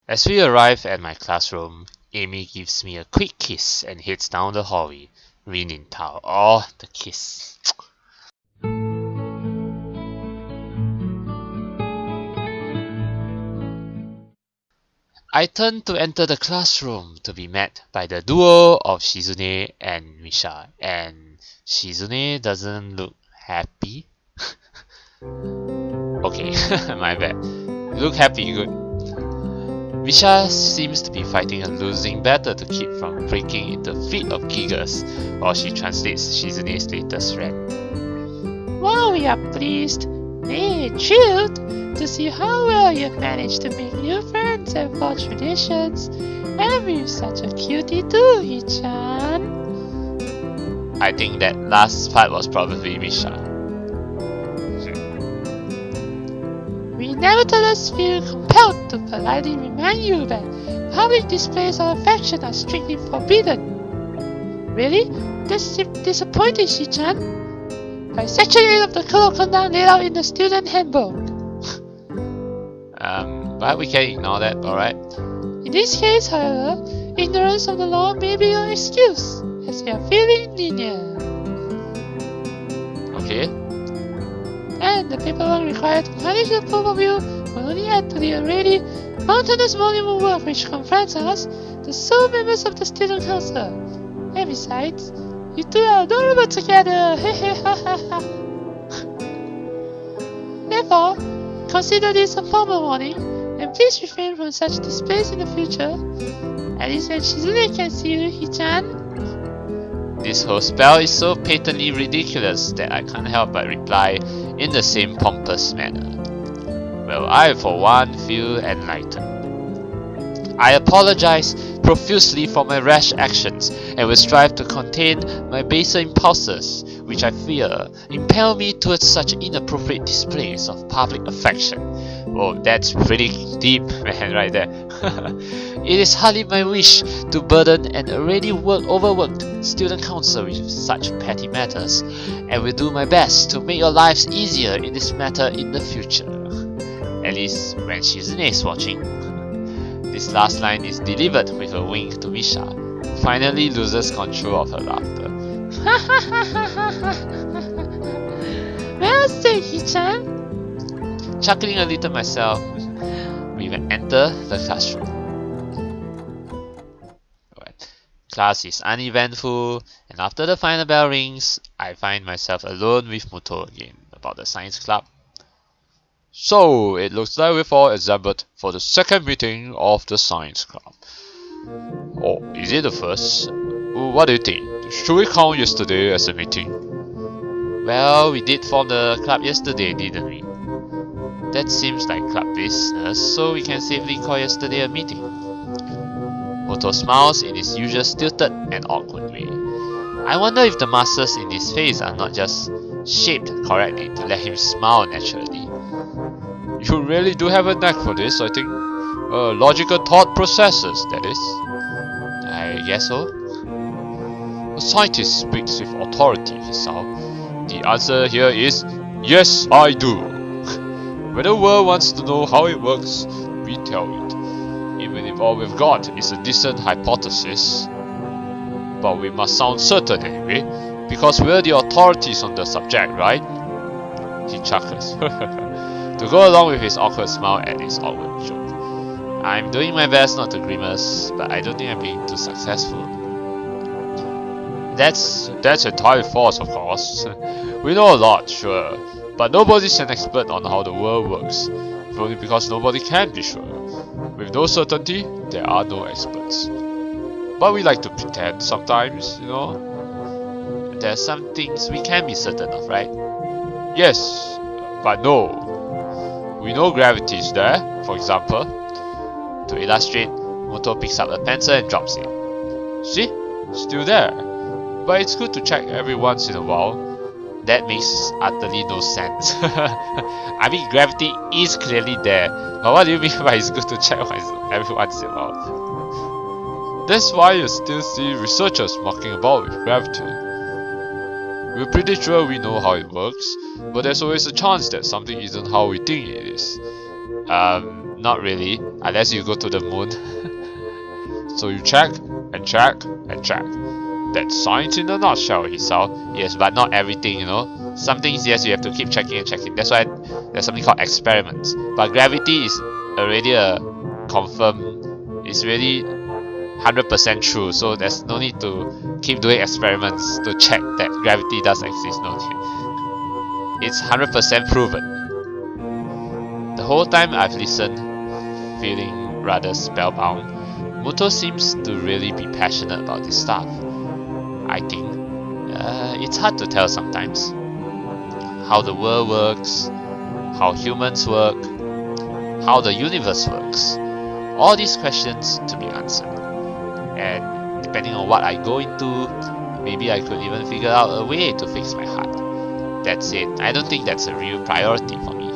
As we arrive at my classroom, Amy gives me a quick kiss and heads down the hallway. Rin in Tao. Oh, the kiss. I turn to enter the classroom to be met by the duo of Shizune and Misha, and Shizune doesn't look happy. Okay, my bad. You look happy, good. Misha seems to be fighting a losing battle to keep from breaking into a fit of giggles while she translates Shizune's latest rant. Wow, we are pleased, nay, thrilled to see how well you've managed to make new friends and forge traditions. And we're such a cutie too, Hichan. I think that last part was probably Misha. We nevertheless feel compelled to politely remind you that public displays of affection are strictly forbidden. Really? That's disappointing, Hichan. By Section 8 of the Code of Conduct laid out in the student handbook. But we can ignore that, alright? In this case, however, ignorance of the law may be your excuse, as we are feeling lenient. Okay. And the paperwork required to punish the both of you will only add to the already mountainous volume of work which confronts us, the sole members of the student council. And besides, you two are adorable together! Therefore, consider this a formal warning, and please refrain from such displays in the future. At least when Shizune can see you, Hichan. This whole spell is so patently ridiculous that I can't help but reply in the same pompous manner. Well, I for one feel enlightened. I apologize profusely for my rash actions and will strive to contain my baser impulses, which I fear impel me towards such inappropriate displays of public affection. Oh, that's pretty deep, man, right there. It is hardly my wish to burden an already overworked student council with such petty matters, and will do my best to make your lives easier in this matter in the future. At least when Shizune is watching. This last line is delivered with a wink to Misha, who finally loses control of her laughter. Well said, Hichan. Chuckling a little myself, we will enter the classroom. Alright. Class is uneventful, and after the final bell rings, I find myself alone with Muto again about the science club. So, it looks like we've all assembled for the second meeting of the science club. Oh, is it the first? What do you think? Should we count yesterday as a meeting? Well, we did form the club yesterday, didn't we? That seems like club business, so we can safely call yesterday a meeting. Muto smiles in his usual stilted and awkward way. I wonder if the muscles in his face are not just shaped correctly to let him smile naturally. You really do have a knack for this, I think. Logical thought processes, that is. I guess so. A scientist speaks with authority, Hisao. The answer here is, yes, I do. When the world wants to know how it works, we tell it. Even if all we've got is a decent hypothesis. But we must sound certain anyway, because we're the authorities on the subject, right? He chuckles. To go along with his awkward smile at his awkward joke. I'm doing my best not to grimace, but I don't think I'm being too successful. That's entirely false, of course. We know a lot, sure, but nobody's an expert on how the world works, if only because nobody can be sure. With no certainty, there are no experts. But we like to pretend sometimes, you know. There are some things we can be certain of, right? Yes, but no. We know gravity is there, for example. To illustrate, Muto picks up a pencil and drops it. See? Still there. But it's good to check every once in a while. That makes utterly no sense. I mean, gravity is clearly there. But what do you mean by it's good to check every once in a while? That's why you still see researchers mucking about with gravity. We're pretty sure we know how it works, but there's always a chance that something isn't how we think it is. not really, unless you go to the moon. So you check, and check, and check. That's science in a nutshell, Hisao. Yes, but not everything, you know. Some things, yes, you have to keep checking and checking. That's why there's something called experiments. But gravity is already a confirmed, it's really 100% true, so there's no need to keep doing experiments to check that gravity does exist. No, it's 100% proven. The whole time I've listened, feeling rather spellbound, Muto seems to really be passionate about this stuff. I think it's hard to tell sometimes how the world works, how humans work, how the universe works. All these questions to be answered. And depending on what I go into, maybe I could even figure out a way to fix my heart. That's it. I don't think that's a real priority for me.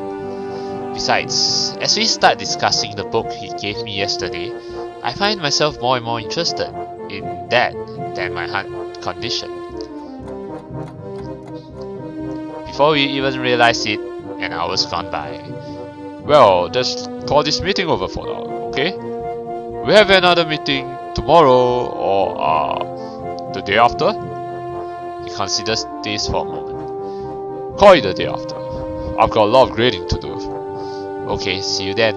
Besides, as we start discussing the book he gave me yesterday, I find myself more and more interested in that than my heart condition. Before we even realize it, an hour's gone by. Well, let's call this meeting over for now, okay? We have another meeting tomorrow or the day after? He considers this for a moment. Call it the day after. I've got a lot of grading to do. Okay, see you then.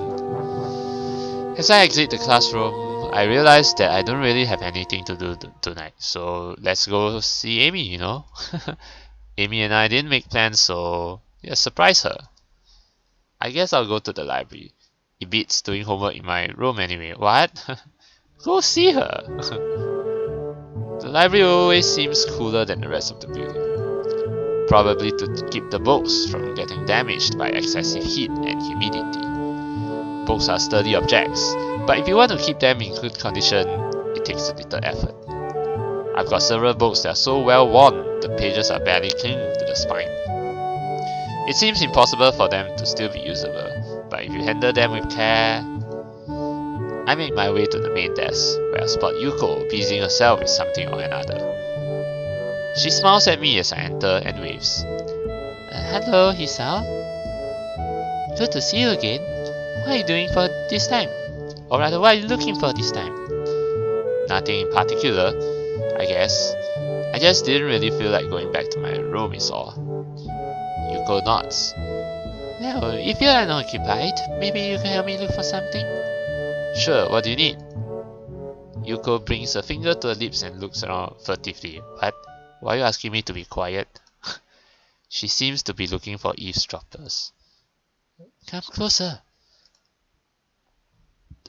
As I exit the classroom, I realize that I don't really have anything to do tonight, so let's go see Amy, you know? Amy and I didn't make plans, so yeah, surprise her. I guess I'll go to the library. It beats doing homework in my room anyway. What? Go see her! The library always seems cooler than the rest of the building. Probably to keep the books from getting damaged by excessive heat and humidity. Books are sturdy objects, but if you want to keep them in good condition, it takes a little effort. I've got several books that are so well worn, the pages are barely clinging to the spine. It seems impossible for them to still be usable, but if you handle them with care... I make my way to the main desk, where I spot Yuko busying herself with something or another. She smiles at me as I enter and waves. Hello, Hisao. Good to see you again. What are you doing for this time? Or rather, what are you looking for this time? Nothing in particular, I guess. I just didn't really feel like going back to my room is all. Yuko nods. Well, if you're unoccupied, maybe you can help me look for something? Sure, what do you need? Yuko brings a finger to her lips and looks around furtively. What? Why are you asking me to be quiet? She seems to be looking for eavesdroppers. Come closer.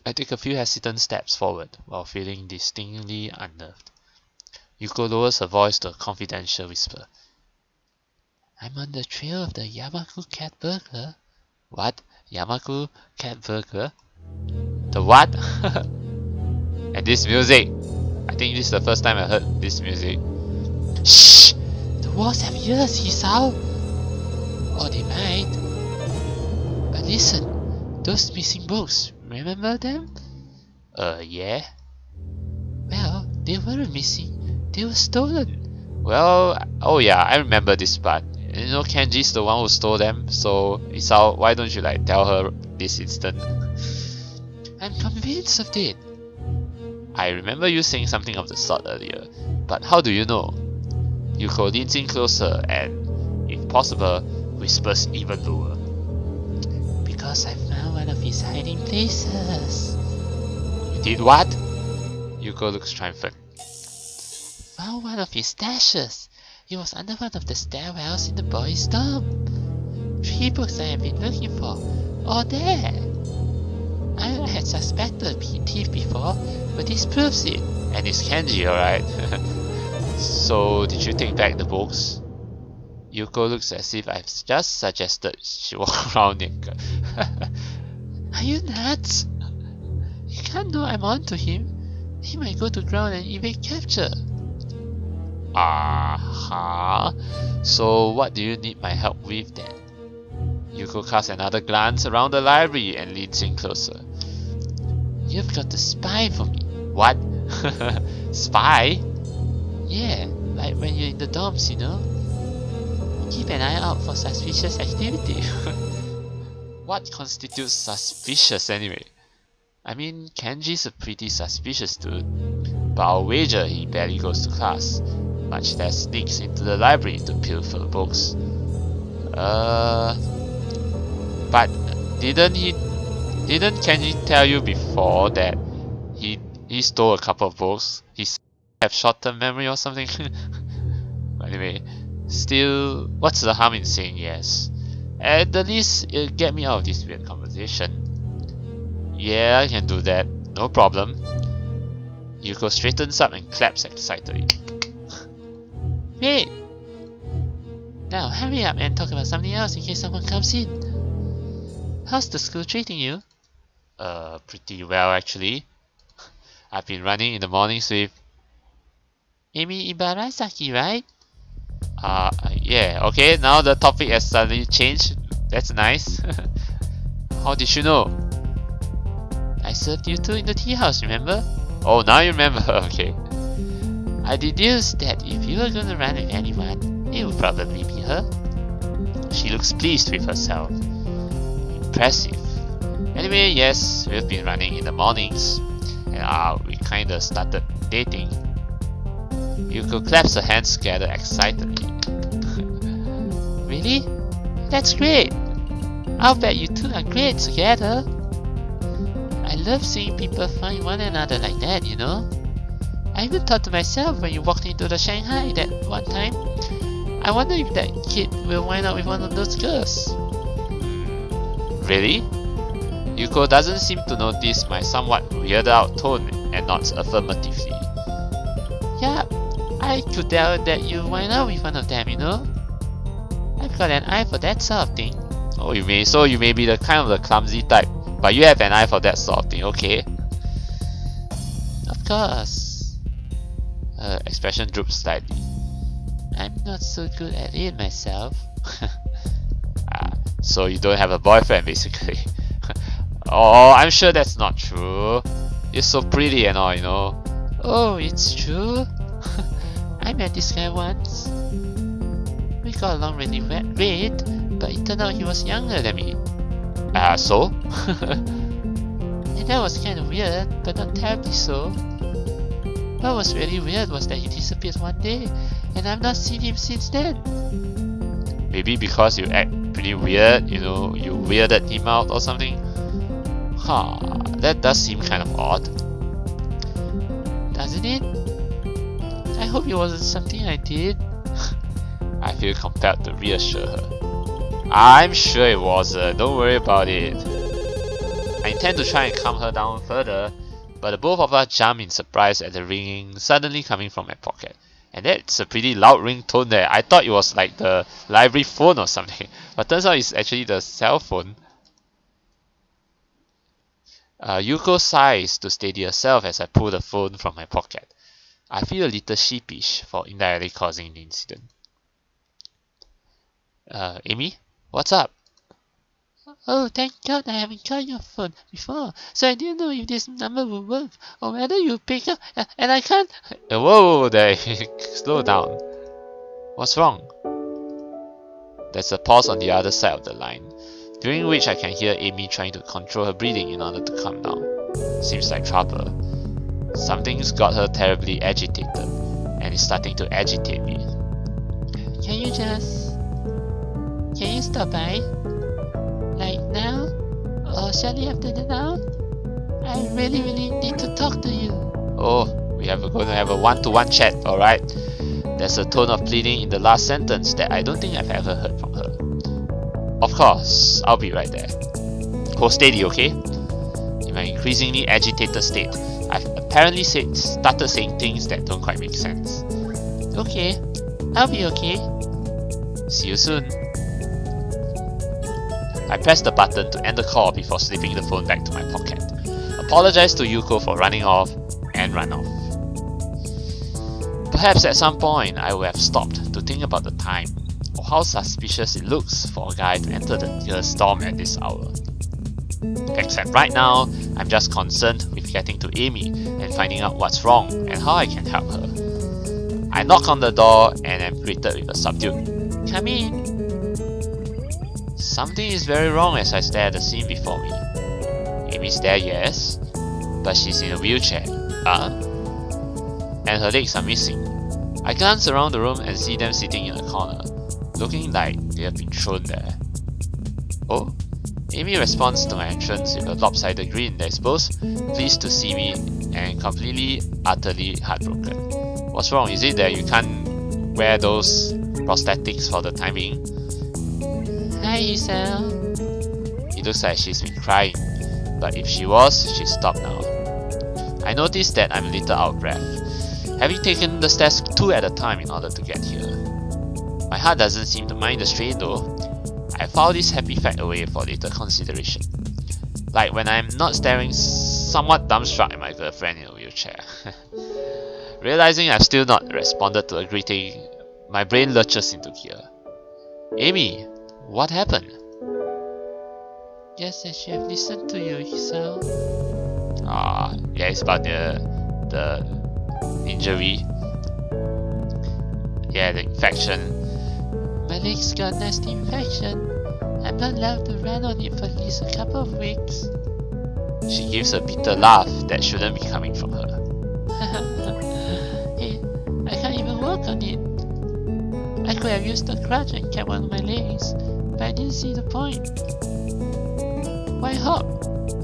I take a few hesitant steps forward while feeling distinctly unnerved. Yuko lowers her voice to a confidential whisper. I'm on the trail of the Yamaku cat burglar. What? Yamaku cat burglar? The what? And this music. I think this is the first time I heard this music. Shh! The walls have ears, Hisao! Or they might. But listen, those missing books, remember them? Yeah. Well, they weren't missing, they were stolen. Well, oh yeah, I remember this part. You know, Kenji's the one who stole them, so Hisao, why don't you tell her this instant? I'm convinced of it. I remember you saying something of the sort earlier, but how do you know? Yuko leans in closer and, if possible, whispers even lower. Because I found one of his hiding places. You did what? Yuko looks triumphant. Found one of his stashes. It was under one of the stairwells in the boys' dorm. 3 books I have been looking for, all there. I had suspected a thief before, but this proves it. And it's Kenji, alright? So, did you take back the books? Yuko looks as if I've just suggested she walk around naked. Are you nuts? You can't know I'm on to him. He might go to ground and evade capture. So what do you need my help with then? Yuko casts another glance around the library and leans in closer. You've got to spy for me. What? Spy? Yeah, like when you're in the dorms, you know? Keep an eye out for suspicious activity. what constitutes suspicious anyway? I mean, Kenji's a pretty suspicious dude, but I'll wager he barely goes to class, much less sneaks into the library to pilfer books. But didn't Kenji tell you before that he stole a couple of books? He have short-term memory or something? Anyway, still, what's the harm in saying yes? At the least, it'll get me out of this weird conversation. Yeah, I can do that, no problem. Yuko straightens up and claps excitedly. Wait! Now hurry up and talk about something else in case someone comes in. How's the school treating you? Pretty well actually. I've been running in the mornings with Amy Ibarasaki, right? yeah, okay, now the topic has suddenly changed. That's nice. How did you know? I served you two in the tea house, remember? Oh, now you remember, okay. I deduced that if you were gonna run with anyone, it would probably be her. She looks pleased with herself. Impressive. Anyway, yes, we've been running in the mornings, and we kinda started dating. Yuko claps her hands together excitedly. Really? That's great! I'll bet you two are great together. I love seeing people find one another like that, you know? I even thought to myself when you walked into the Shanghai that one time, I wonder if that kid will wind up with one of those girls. Really? Yuko doesn't seem to notice my somewhat weirded out tone and nods affirmatively. Yeah, I could tell that you wind up with one of them, you know? I've got an eye for that sort of thing. Oh, you may be the kind of the clumsy type, but you have an eye for that sort of thing, okay? Of course. Her expression droops slightly. I'm not so good at it myself. So you don't have a boyfriend basically. Oh, I'm sure that's not true. You're so pretty and all, you know. Oh, it's true? I met this guy once. We got along really great, but it turned out he was younger than me. So? And that was kind of weird, but not terribly so. What was really weird was that he disappeared one day, and I've not seen him since then. Maybe because you act pretty weird, you know, you weirded him out or something? Huh, that does seem kind of odd. Doesn't it? I hope it wasn't something I did. I feel compelled to reassure her. I'm sure it wasn't, don't worry about it. I intend to try and calm her down further, but the both of us jump in surprise at the ringing suddenly coming from my pocket. And that's a pretty loud ringtone there. I thought it was like the library phone or something, but turns out it's actually the cell phone. Yuko sighs to steady herself as I pull the phone from my pocket. I feel a little sheepish for indirectly causing the incident. Amy? What's up? Oh, thank God I haven't called your phone before, so I didn't know if this number would work, or whether you pick up, and I can't... Whoa, there, slow down. What's wrong? There's a pause on the other side of the line, during which I can hear Amy trying to control her breathing in order to calm down. Seems like trouble. Something's got her terribly agitated, and is starting to agitate me. Can you stop by? Like now? Or shortly after that now? I really need to talk to you. Oh, we're going to have a one-to-one chat, alright? There's a tone of pleading in the last sentence that I don't think I've ever heard from her. Of course, I'll be right there. Hold steady, okay? In my increasingly agitated state, I've apparently started saying things that don't quite make sense. Okay, I'll be okay. See you soon. I pressed the button to end the call before slipping the phone back to my pocket. Apologized to Yuko for running off, and run off. Perhaps at some point I would have stopped to think about the time, or how suspicious it looks for a guy to enter the girls' dorm at this hour. Except right now, I'm just concerned with getting to Amy and finding out what's wrong and how I can help her. I knock on the door and am greeted with a subdued "Come in." Something is very wrong as I stare at the scene before me. Amy's there, yes, but she's in a wheelchair. And her legs are missing. I glance around the room and see them sitting in a corner, looking like they have been thrown there. Oh? Amy responds to my entrance with a lopsided grin that is both pleased to see me and completely, utterly heartbroken. What's wrong? Is it that you can't wear those prosthetics for the time being? Hi, Hisao. It looks like she's been crying, but if she was, she's stopped now. I notice that I'm a little out of breath, having taken the stairs 2 at a time in order to get here. My heart doesn't seem to mind the strain though. I file this happy fact away for later consideration. Like when I'm not staring somewhat dumbstruck at my girlfriend in a wheelchair. Realizing I've still not responded to a greeting, my brain lurches into gear. Amy, what happened? Yes, I should have listened to you, Hisao. Yeah, it's about the injury. Yeah, the infection. My legs got nasty infection. I'm not allowed to run on it for at least a couple of weeks. She gives a bitter laugh that shouldn't be coming from her. Hey, I can't even walk on it. I could have used a crutch and kept one of my legs, but I didn't see the point. Why hop?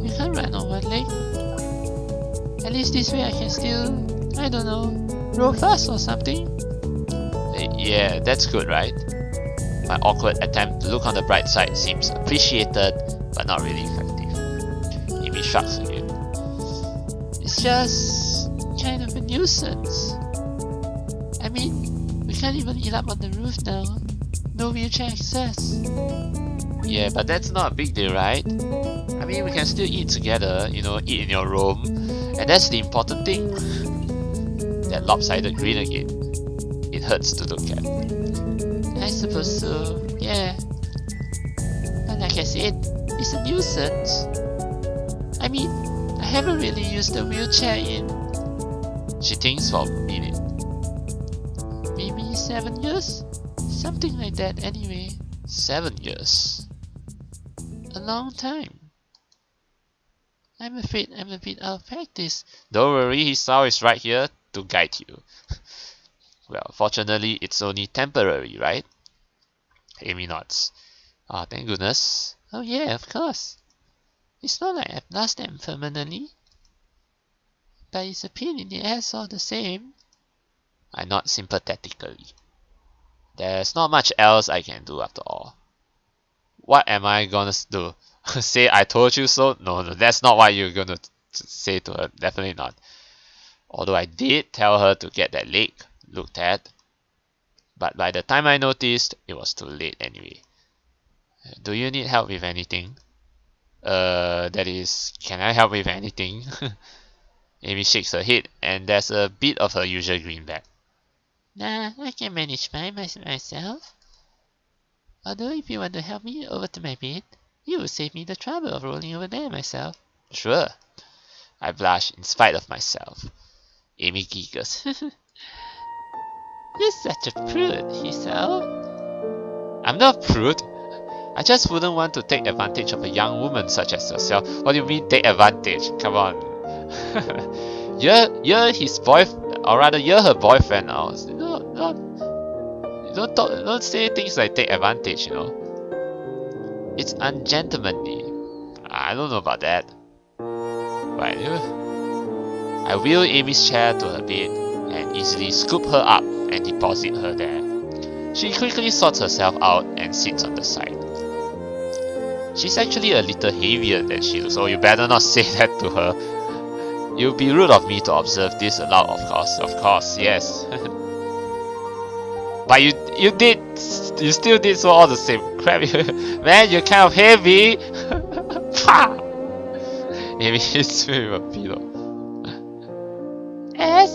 You can't run on one leg. At least this way I can still, I don't know, roll fast or something. Yeah, that's good, right? My awkward attempt to look on the bright side seems appreciated, but not really effective. Amy shrugs again. It's just kind of a nuisance. I mean, we can't even eat up on the roof now. No wheelchair access. Yeah, but that's not a big deal, right? I mean, we can still eat together, you know, eat in your room, and that's the important thing. That lopsided grin again. It hurts to look at. I suppose so, yeah. But like I said, it's a nuisance. I mean, I haven't really used the wheelchair in... She thinks for a minute. Maybe 7 years? Something like that anyway. 7 years. A long time. I'm afraid I'm a bit out of practice. Don't worry, Hisao is right here to guide you. Well, fortunately, it's only temporary, right? Amy nods. Thank goodness. Oh yeah, of course. It's not like I've lost them permanently. But it's a pain in the ass all the same. I nod sympathetically. There's not much else I can do after all. What am I gonna do? Say I told you so? No, that's not what you're gonna say to her. Definitely not. Although I did tell her to get that leg looked at. But by the time I noticed, it was too late anyway. Do you need help with anything? That is, can I help with anything? Amy shakes her head and there's a bit of her usual greenback. Nah, I can manage myself. Although if you want to help me over to my bed, you will save me the trouble of rolling over there myself. Sure. I blush in spite of myself. Amy giggles. You're such a prude, Hisao. I'm not prude. I just wouldn't want to take advantage of a young woman such as yourself. What do you mean take advantage? Come on. You're his boyfriend, or rather you're her boyfriend now. Don't say things like take advantage, you know. It's ungentlemanly. I don't know about that. Right. I wheel Amy's chair to her bed and easily scoop her up and deposit her there. She quickly sorts herself out and sits on the side. She's actually a little heavier than she looks, so you better not say that to her. It would be rude of me to observe this aloud, of course, yes. But you still did so all the same. Crap, man, you're kind of heavy. Maybe hits me with a pillow. Yes?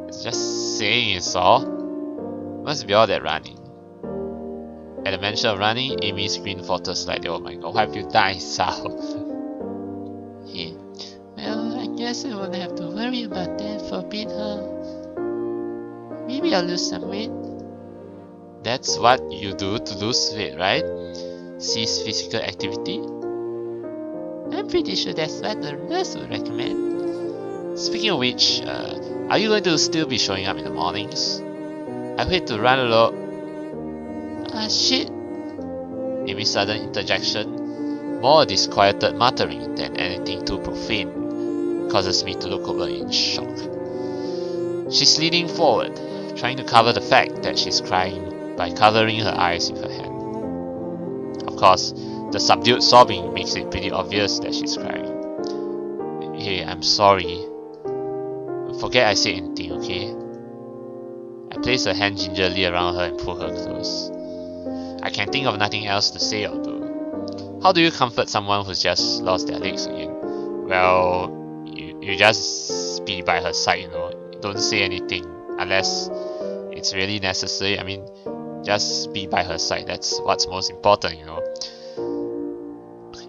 It's just saying it's all. Must be all that running. At the mention of running, Amy's screen falters slightly. Oh my god, why have you done, Hisao? Yeah. Well, I guess I won't have to worry about that for a bit, huh? Maybe I'll lose some weight. That's what you do to lose weight, right? cease physical activity? I'm pretty sure that's what the nurse would recommend. Speaking of which, are you going to still be showing up in the mornings? I hate to run along. Shit. Amy's sudden interjection, more disquieted muttering than anything too profane, causes me to look over in shock. She's leaning forward, trying to cover the fact that she's crying by covering her eyes with her hand. Of course, the subdued sobbing makes it pretty obvious that she's crying. Hey, I'm sorry. Forget I said anything, okay? I place a hand gingerly around her and pull her close. I can think of nothing else to say or do. How do you comfort someone who's just lost their legs again? Well, you just be by her side, you know. Don't say anything unless it's really necessary. I mean, just be by her side. That's what's most important, you know.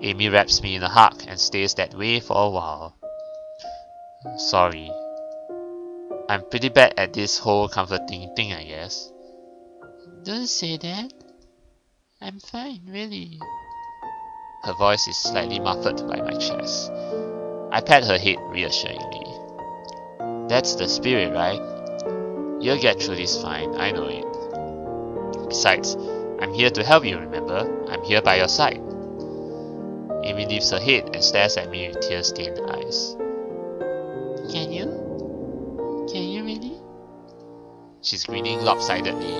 Amy wraps me in a hug and stays that way for a while. Sorry. I'm pretty bad at this whole comforting thing, I guess. Don't say that. I'm fine, really. Her voice is slightly muffled by my chest. I pat her head reassuringly. That's the spirit, right? You'll get through this fine, I know it. Besides, I'm here to help you, remember? I'm here by your side. Amy lifts her head and stares at me with tear-stained eyes. Can you? Can you really? She's grinning lopsidedly,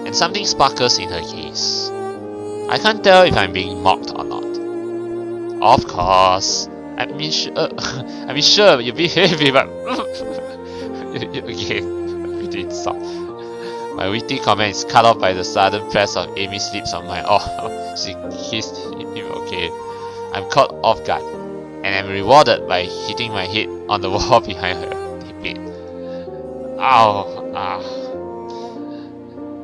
and something sparkles in her gaze. I can't tell if I'm being mocked or not. Of course. I mean sure, you behave it, but okay, we did stop. My witty comment is cut off by the sudden press of Amy's lips on mine. Oh, she kissed him. Okay, I'm caught off guard, and I'm rewarded by hitting my head on the wall behind her bed. Ow! Ah.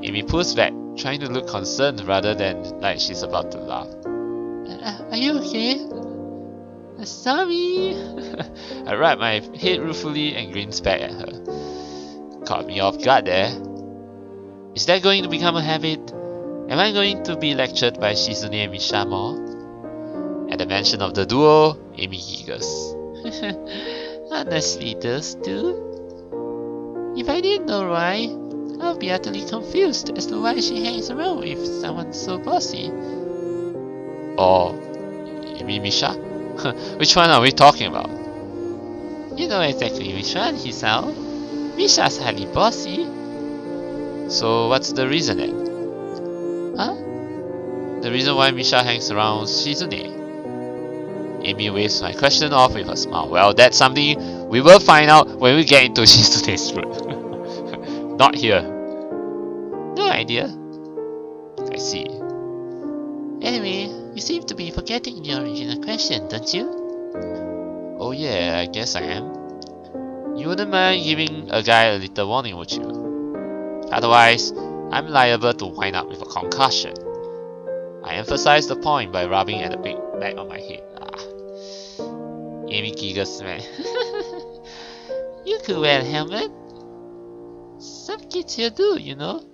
Amy pulls back, trying to look concerned rather than like she's about to laugh. Are you okay? Sorry. I wrap my head ruefully and grins back at her. Caught me off guard there. Is that going to become a habit? Am I going to be lectured by Shizune and Misha more? At the mention of the duo, Amy giggles. Honestly, those two. If I didn't know why, I'll be utterly confused as to why she hangs around with someone so bossy. Oh, you mean Misha? Which one are we talking about? You know exactly which one, Hisao. Misha's highly bossy. So what's the reason then? Huh? The reason why Misha hangs around Shizune? Amy waves my question off with a smile. Well, that's something we will find out when we get into Shizune's room. Not here. No idea. I see. Anyway, you seem to be forgetting the original question, don't you? Oh yeah, I guess I am. You wouldn't mind giving a guy a little warning, would you? Otherwise, I'm liable to wind up with a concussion. I emphasize the point by rubbing at the big back of my head. Amy giggles, man. You could wear a helmet. Some kids here do, you know.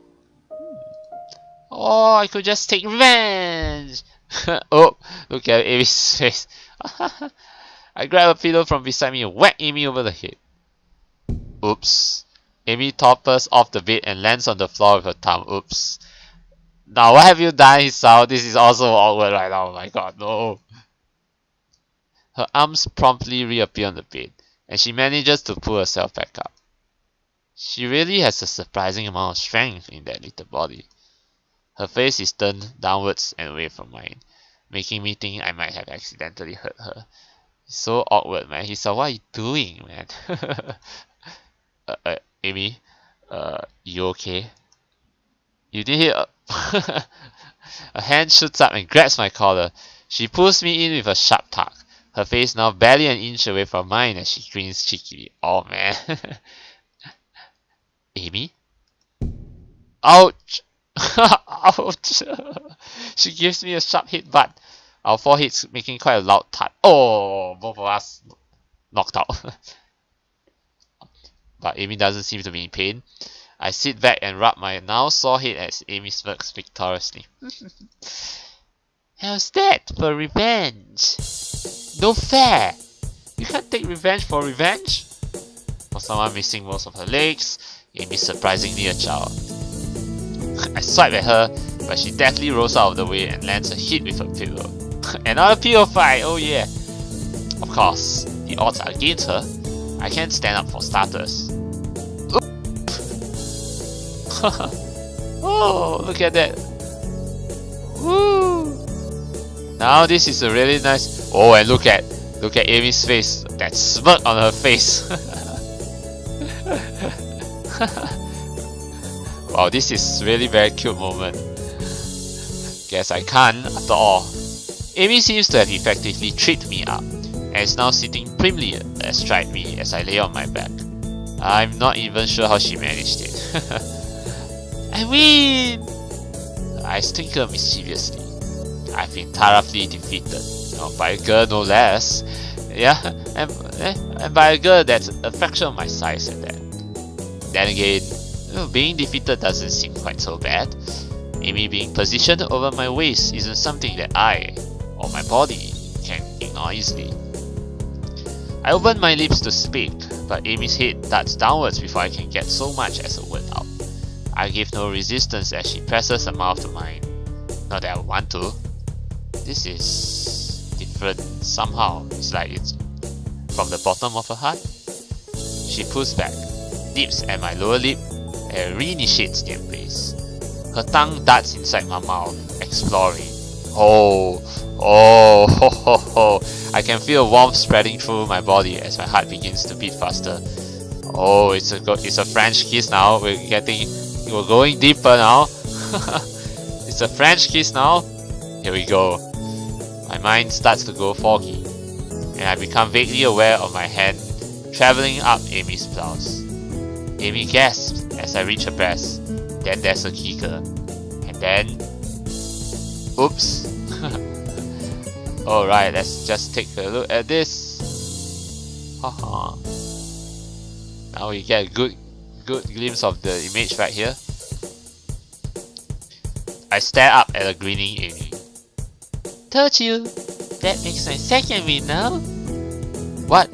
Oh, I could just take revenge! Oh, look at Amy's face. I grab a pillow from beside me and whack Amy over the head. Oops. Amy topples off the bed and lands on the floor with her thumb. Oops. Now what have you done, Hisao? This is also awkward right now. Oh my god, no. Her arms promptly reappear on the bed, and she manages to pull herself back up. She really has a surprising amount of strength in that little body. Her face is turned downwards and away from mine, making me think I might have accidentally hurt her. It's so awkward, man. Hisao, what are you doing, man? Amy, you okay? You did hear a hand shoots up and grabs my collar. She pulls me in with a sharp tug, her face now barely an inch away from mine as she grins cheekily. Oh man. Amy? Ouch! Ouch! She gives me a sharp headbutt, our foreheads making quite a loud thud. Oh, both of us knocked out. But Amy doesn't seem to be in pain. I sit back and rub my now sore head as Amy smirks victoriously. How's that for revenge? No fair! You can't take revenge for revenge? For someone missing most of her legs, Amy's surprisingly agile. I swipe at her, but she deftly rolls out of the way and lands a hit with her pillow. Another pillow fight, oh yeah! Of course, the odds are against her. I can't stand up for starters. Oh, look at that! Woo! Now this is a really nice. Oh, and look at Amy's face. That smirk on her face. Wow, this is really very cute moment. Guess I can't after all. Amy seems to have effectively tripped me up, and is now sitting primly astride me as I lay on my back. I'm not even sure how she managed it. I win! I snicker mischievously. I've been thoroughly defeated, by a girl no less. Yeah, and by a girl that's a fraction of my size at that. Then again, being defeated doesn't seem quite so bad. Amy being positioned over my waist isn't something that I, or my body, can ignore easily. I open my lips to speak, but Amy's head darts downwards before I can get so much as a word out. I give no resistance as she presses her mouth to mine. Not that I want to. This is different somehow. It's like it's from the bottom of her heart. She pulls back, nips at my lower lip, and reinitiates the embrace. Her tongue darts inside my mouth, exploring. Oh, ho, ho, ho. I can feel warmth spreading through my body as my heart begins to beat faster. Oh, it's a French kiss now. We're going deeper now. It's a French kiss now. Here we go. My mind starts to go foggy, and I become vaguely aware of my hand traveling up Amy's blouse. Amy gasps as I reach her breast. Then there's a giggle, and then, oops. Alright, let's just take a look at this. Haha. Now we get a good glimpse of the image right here. I stare up at a grinning Amy. Told you, that makes my second win now. What?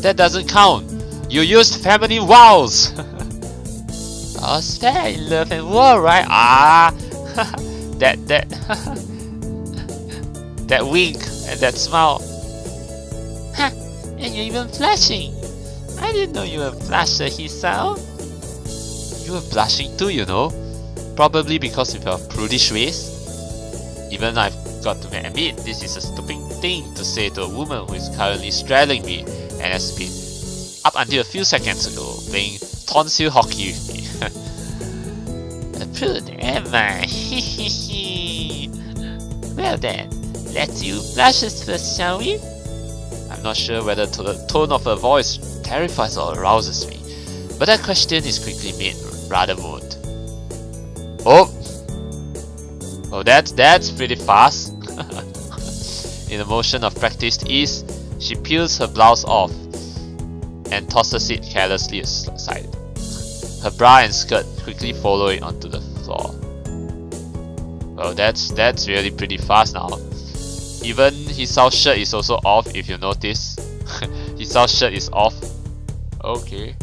That doesn't count. You used feminine vowels. I was fair in love and war, right? Ah, that that wink and that smile. Ha! And you're even blushing. I didn't know you were blusher, Hisao. You were blushing too, you know. Probably because of your prudish ways. Even I've got to admit, this is a stupid thing to say to a woman who is currently straddling me and has been, up until a few seconds ago, playing tonsil hockey with me. A prude, am I? Well then, let's you blush us first, shall we? I'm not sure whether the tone of her voice terrifies or arouses me, but that question is quickly made rather moot. Oh, that's pretty fast. In a motion of practiced ease, she peels her blouse off and tosses it carelessly aside. Her bra and skirt quickly follow it onto the floor. Well, that's really pretty fast now. Even Hisao's shirt is also off, if you notice. Hisao's shirt is off. Okay.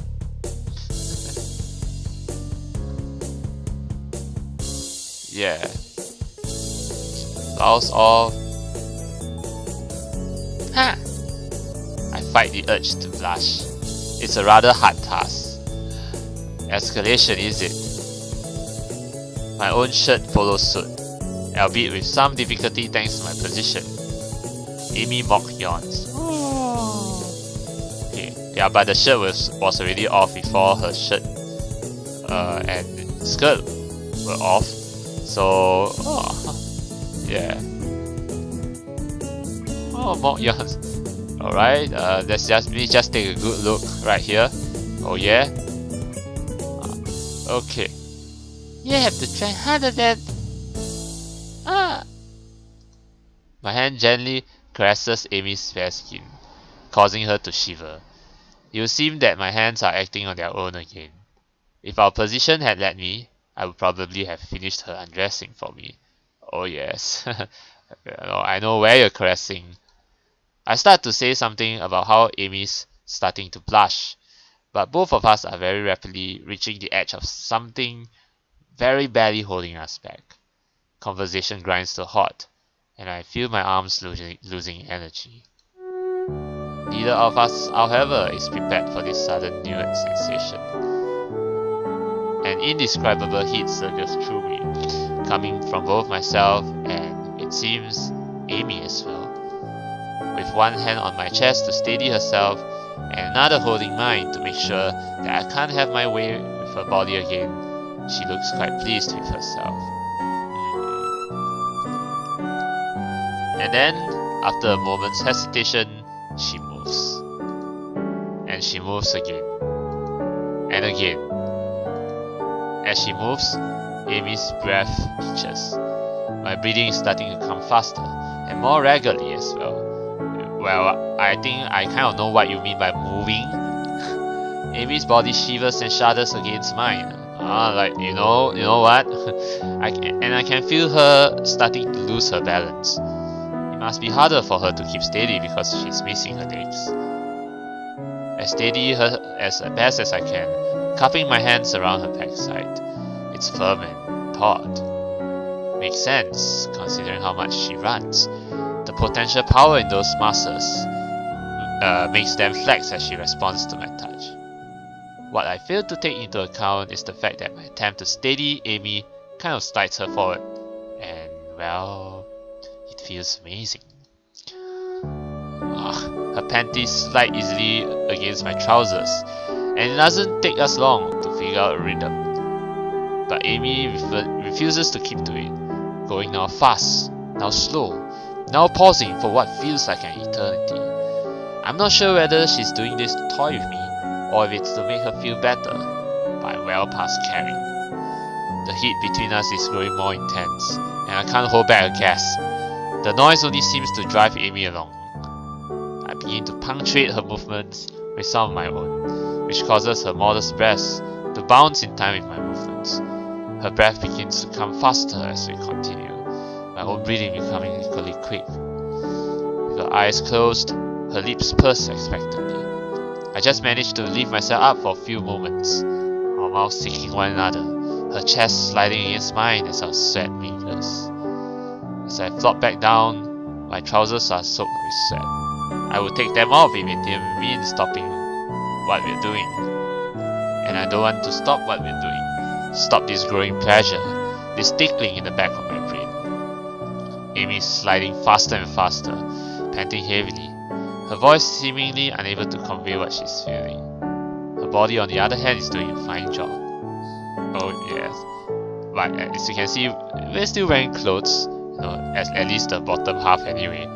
Yeah. Blouse off. Ha! I fight the urge to blush. It's a rather hard task. Escalation, is it? My own shirt follows suit, albeit with some difficulty thanks to my position. Amy mock yawns. Okay, yeah, but the shirt was already off before her shirt and skirt were off. So, yeah. Oh, mock yawns. Alright, let's just take a good look right here. Oh yeah. Okay. You have to try harder than. My hand gently caresses Amy's fair skin, causing her to shiver. It would seem that my hands are acting on their own again. If our position had let me, I would probably have finished her undressing for me. Oh yes. I know where you're caressing. I start to say something about how Amy's starting to blush, but both of us are very rapidly reaching the edge of something very badly holding us back. Conversation grinds to a halt, and I feel my arms losing energy. Neither of us, however, is prepared for this sudden new sensation. An indescribable heat surges through me, coming from both myself and, it seems, Amy as well. With one hand on my chest to steady herself, and another holding mine to make sure that I can't have my way with her body again, she looks quite pleased with herself. And then, after a moment's hesitation, she moves. And she moves again. And again. As she moves, Amy's breath hitches. My breathing is starting to come faster, and more regularly as well. Well, I think I kind of know what you mean by moving. Amy's body shivers and shudders against mine. Like, you know what? I can feel her starting to lose her balance. It must be harder for her to keep steady because she's missing her legs. I steady her as best as I can, cupping my hands around her backside. It's firm and taut. Makes sense, considering how much she runs. The potential power in those muscles makes them flex as she responds to my touch. What I fail to take into account is the fact that my attempt to steady Amy kind of slides her forward, and well, it feels amazing. Her panties slide easily against my trousers, and it doesn't take us long to figure out a rhythm. But Amy refuses to keep to it, going now fast, now slow, now pausing for what feels like an eternity. I'm not sure whether she's doing this to toy with me, or if it's to make her feel better, but I'm well past caring. The heat between us is growing more intense, and I can't hold back a gasp. The noise only seems to drive Amy along. I begin to punctuate her movements with some of my own, which causes her modest breasts to bounce in time with my movements. Her breath begins to come faster as we continue, my own breathing becoming equally quick. With her eyes closed, her lips purse expectantly. I just managed to lift myself up for a few moments, our mouths seeking one another, her chest sliding against mine as our sweat mingles. As I flop back down, my trousers are soaked with sweat. I would take them off if it didn't mean stopping what we're doing. And I don't want to stop what we're doing. Stop this growing pleasure, this tickling in the back of my brain. Amy's sliding faster and faster, panting heavily, her voice seemingly unable to convey what she's feeling. Her body, on the other hand, is doing a fine job. Oh yes, but as you can see, we're still wearing clothes, at least the bottom half anyway.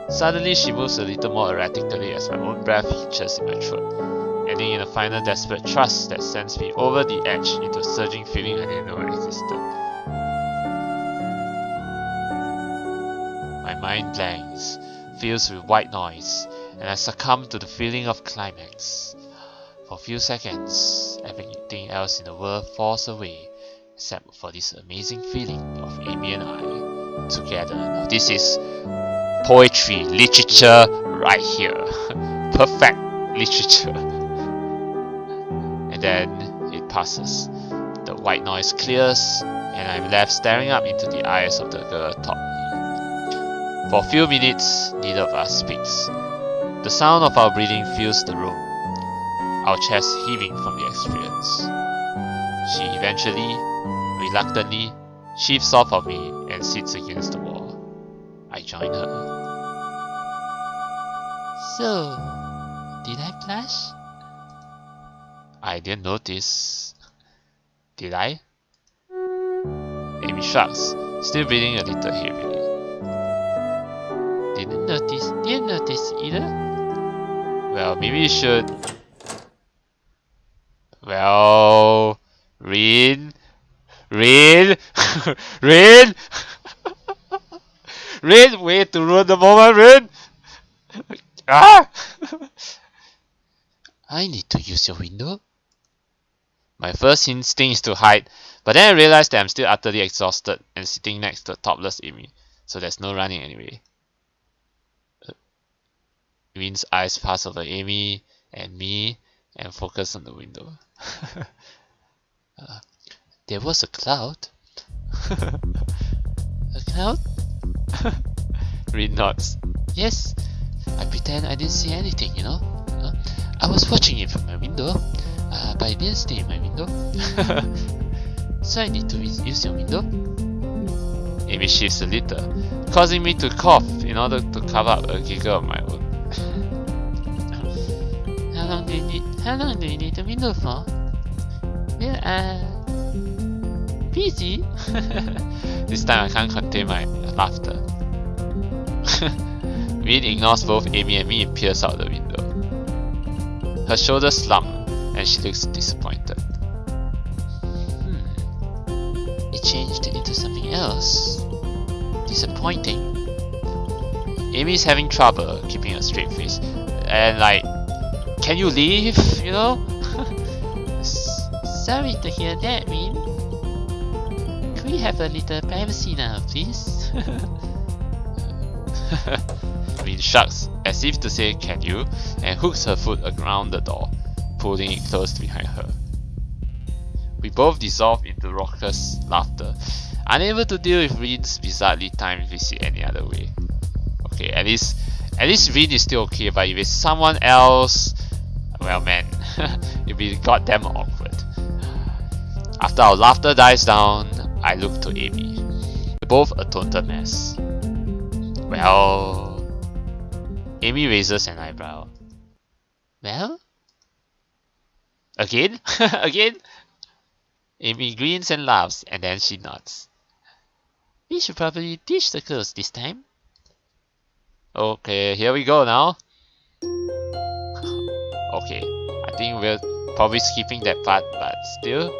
Suddenly she moves a little more erratically as my own breath hitches in my throat, ending in a final desperate thrust that sends me over the edge into a surging feeling I didn't know existed. My mind blanks, fills with white noise, and I succumb to the feeling of climax. For a few seconds, everything else in the world falls away, except for this amazing feeling of Amy and I together. Now this is poetry, literature right here. Perfect literature. And then it passes. The white noise clears, and I'm left staring up into the eyes of the girl atop me. For a few minutes, neither of us speaks. The sound of our breathing fills the room, our chests heaving from the experience. She eventually, reluctantly, shifts off of me and sits against the wall. I join her. So, did I blush? I didn't notice. Did I? Amy shrugs, still breathing a little heavily. Didn't notice either? Well, maybe you should. Well, Rin, Rin, Rin, Rin, wait to ruin the moment, Rin. Ah! I need to use your window. My first instinct is to hide, but then I realized that I'm still utterly exhausted and sitting next to a topless Amy. so there's no running anyway. Green's eyes pass over Amy and me and focus on the window. There was a cloud. A cloud? Green nods. Yes, I pretend I didn't see anything, you know. I was watching it from my window, but I didn't stay in my window. So I need to use your window. Amy shifts a little, causing me to cough in order to cover up a giggle of my own. How long do you need the window for? Well, busy. This time I can't contain my laughter. Rin ignores both Amy and me and peers out the window. Her shoulders slump and she looks disappointed. It changed into something else. Disappointing. Amy's having trouble keeping a straight face. And like, can you leave, you know? Sorry to hear that, Rin. Could we have a little privacy now, please? Rin shrugs, as if to say can you, and hooks her foot around the door, pulling it close behind her. We both dissolve into raucous laughter, unable to deal with Rin's bizarrely timed visit any other way. Okay, at least Rin is still okay, but if it's someone else, well man, it'll be goddamn awkward. After our laughter dies down, I look to Amy. We're both a total mess. Well... Amy raises an eyebrow. Well? Again? Again? Amy grins and laughs, and then she nods. We should probably ditch the clothes this time. Okay, here we go now. Okay, I think we're probably skipping that part, but still,